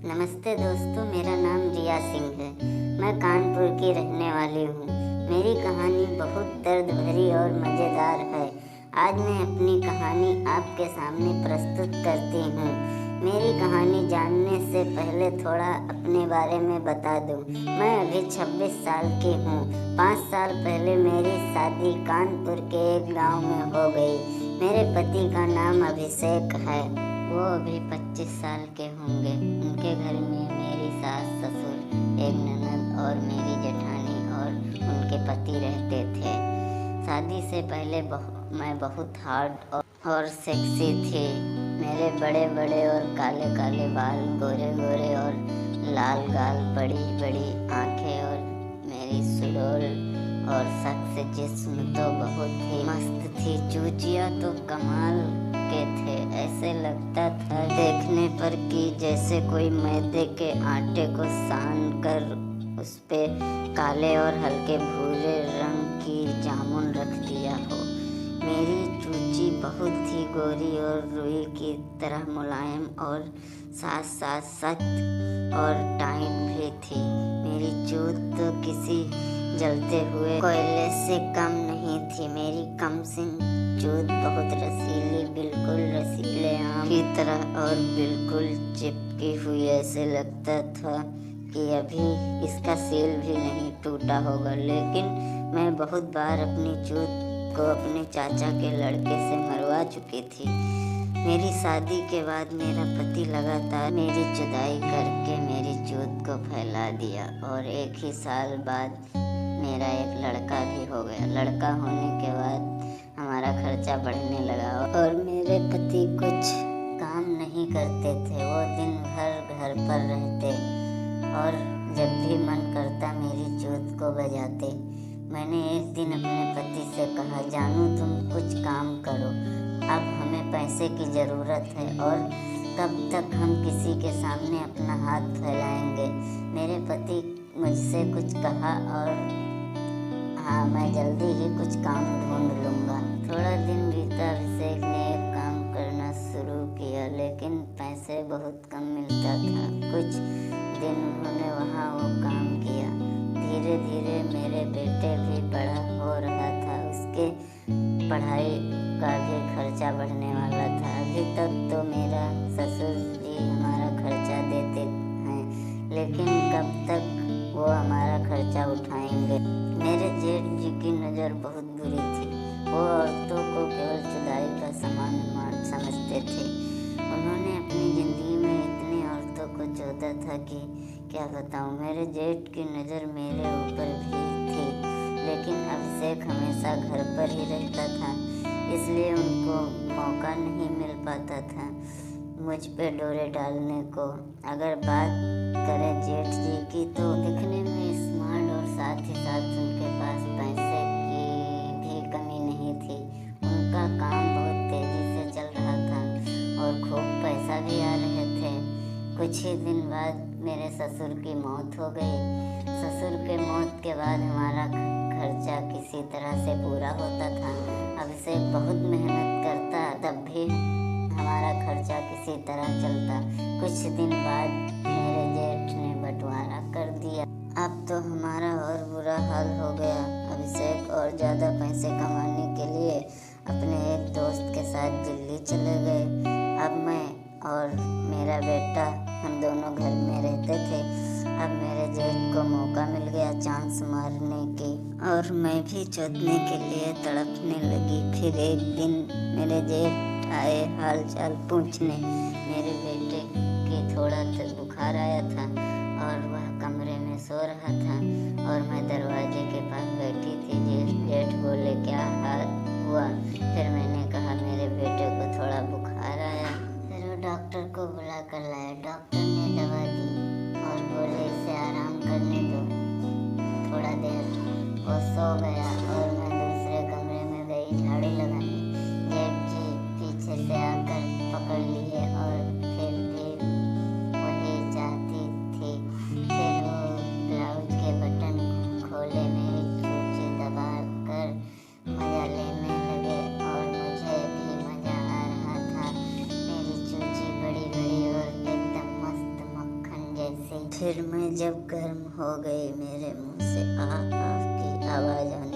नमस्ते दोस्तों, मेरा नाम रिया सिंह है। मैं कानपुर की रहने वाली हूँ। मेरी कहानी बहुत दर्द भरी और मज़ेदार है। आज मैं अपनी कहानी आपके सामने प्रस्तुत करती हूँ। मेरी कहानी जानने से पहले थोड़ा अपने बारे में बता दूँ। मैं अभी 26 साल की हूँ। 5 साल पहले मेरी शादी कानपुर के एक गाँव में हो गई। मेरे पति का नाम अभिषेक है। वो अभी 25 साल के होंगे। उनके घर में मेरी सास, ससुर, एक ननद और मेरी जेठानी और उनके पति रहते थे। शादी से पहले मैं बहुत हार्ड और सेक्सी थी। मेरे बड़े बड़े और काले काले बाल, गोरे गोरे और लाल गाल, बड़ी बड़ी आँखें और मेरी सुडौल और सख्त जिस्म तो बहुत ही मस्त थी। चूचिया तो कमाल के थे। ऐसे लगता था देखने पर कि जैसे कोई मैदे के आटे को सान कर उस पे काले और हल्के भूरे रंग की जामुन रख दिया हो। मेरी चूची बहुत ही गोरी और रुई की तरह मुलायम और साथ साथ सख्त और टाइट भी थी। मेरी चूत तो किसी जलते हुए कोयले से कम नहीं थी। मेरी कमसिन चूत बहुत रसीली, बिल्कुल रसीले आम की तरह और बिल्कुल चिपकी हुई। ऐसे लगता था कि अभी इसका सील भी नहीं टूटा होगा। लेकिन मैं बहुत बार अपनी चूत को अपने चाचा के लड़के से मरवा चुकी थी। मेरी शादी के बाद मेरा पति लगातार मेरी जुदाई करके मेरी चूत को फैला दिया और एक ही साल बाद मेरा एक लड़का भी हो गया। लड़का होने के बाद हमारा खर्चा बढ़ने लगा और मेरे पति कुछ काम नहीं करते थे। वो दिन भर घर पर रहते और जब भी मन करता मेरी चूत को बजाते। मैंने एक दिन अपने पति से कहा, जानू तुम कुछ काम करो, अब हमें पैसे की ज़रूरत है और कब तक हम किसी के सामने अपना हाथ फैलाएंगे। मेरे पति मुझसे कुछ कहा और हाँ, मैं जल्दी ही कुछ काम ढूंढ लूँगा। थोड़ा दिन बीता। अभिषेक ने एक काम करना शुरू किया, लेकिन पैसे बहुत कम मिलता था। कुछ दिन उन्होंने वहाँ वो काम किया। धीरे धीरे मेरे बेटे भी बड़ा हो रहा था। उसके पढ़ाई का भी खर्चा बढ़ने वाला था। अभी तक तो मेरा ससुर जी हमारा खर्चा देते हैं, लेकिन कब तक वो हमारा खर्चा उठाएंगे। मेरे जेठ जी की नज़र बहुत बुरी थी। वो औरतों को केवल जुदाई का सामान समझते थे। उन्होंने अपनी ज़िंदगी में इतनी औरतों को जोता था कि क्या बताऊँ। मेरे जेठ की नज़र मेरे ऊपर भी थी, लेकिन अभिषेक हमेशा घर पर ही रहता था, इसलिए उनको मौका नहीं मिल पाता था मुझ पे डोरे डालने को। अगर बात करें जेठ जी की तो दिखने में स्मार्ट और साथ ही साथ उनके पास पैसे की भी कमी नहीं थी। उनका काम बहुत तेज़ी से चल रहा था और खूब पैसा भी आ रहे थे। कुछ ही दिन बाद मेरे ससुर की मौत हो गई। ससुर के मौत के बाद हमारा खर्चा किसी तरह से पूरा होता था। अभिषेक बहुत मेहनत करता, तब भी हमारा खर्चा किसी तरह चलता। कुछ दिन बाद मेरे जेठ ने बंटवारा कर दिया। अब तो हमारा और बुरा हाल हो गया। अभिषेक और ज़्यादा पैसे कमाने के लिए अपने एक दोस्त के साथ दिल्ली चले गए। अब मैं और मेरा बेटा हम दोनों घर में रहते थे। अब मेरे जेठ को मौका मिल गया चांस मारने की और मैं भी चोदने के लिए तड़पने लगी। फिर एक दिन मेरे जेठ आए हाल चाल पूछने। मेरे बेटे की थोड़ा बुखार आया था और वह कमरे में सो रहा था और मैं दरवाजे के पास बैठी थी। जेठ बोले, क्या हाल हुआ? फिर मैंने कहा, मेरे बेटे को थोड़ा बुखार आया। फिर वो डॉक्टर को बुला कर लाया। डॉक्टर ने दवा दी और बोले, इसे आराम करने दो थोड़ा देर। वो सो गया और मैं दूसरे कमरे में गई झाड़ू लगाने। जेठ जी पीछे से आकर पकड़ लिए और फिर भी वही चाहती थी। फिर वो ब्लाउज के बटन खोले, मेरी चूची दबा कर मजा लेने लगे और मुझे भी मजा आ रहा था। मेरी चूची बड़ी बड़ी और एकदम मस्त मक्खन फिर मैं जब गर्म हो गई, मेरे मुंह से आ आ की आवाज़ आने